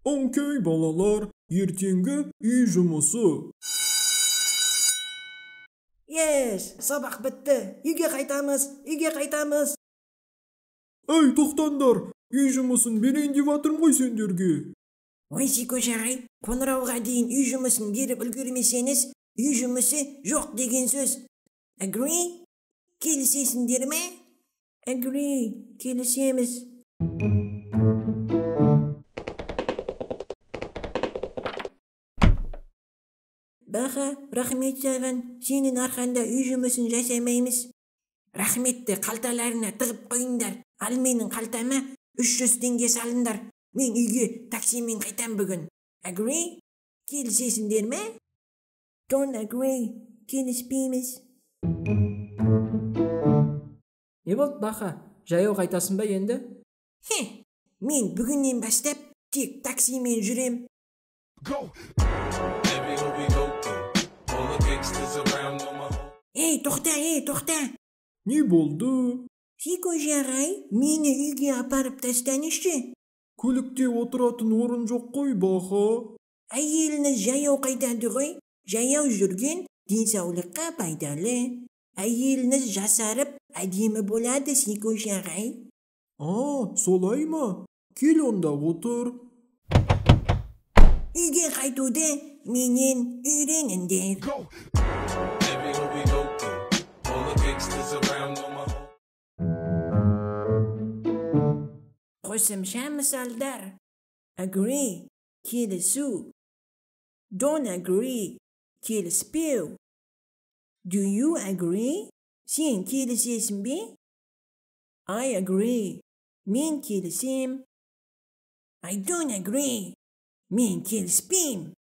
Okey balalar, ertenge үй жұмысы. Yes, sabah bitti. Үйге қайтамыз. Ey тоқтаңдар, үй жұмысын берейін деп жатырмын ғой сендерге. Ой, Сикош ағай, қоңырауға дейін үй жұмысын беріп үлгермесеңіз, үй жұмысы жоқ деген сөз. Agree? Келісесіңдер ме? Agree, келісеміз. Баха, рахмет саған, сенің арқанда үй жұмысын жасамаймыз. Рахметті қалталарына тығып қойыңдар. Ал менің қалтама 300 теңге салыңдар. Мен үйге таксимен қайтам бүгін. Agree? Келісесіңдер ме? Don't agree. Келіспейміз. Не болды Баха? Жаяу қайтасың ба енді? Мен бүгіннен бастап тек таксимен жүрем. Ей, тоқта. Не болды? Сикош ағай, мені үйге апарып тастаңызшы. Көлікте отыратын орын жоқ қой, Баха. Әйеліңіз жаяу қайтады ғой. Жаяу жүрген денсаулыққа пайдалы. Әйеліңіз жасарып, әдемі болады, Сикош ағай. Солай ма? Кел онда отыр. Үйге қайтуды менен үйреніңдер. Қосымша мысалдар. Agree, келісу. Don't agree, келіспеу. Do you agree? Сен келісесің бе? I agree. Мен келісем. I don't agree. Мен келіспейм.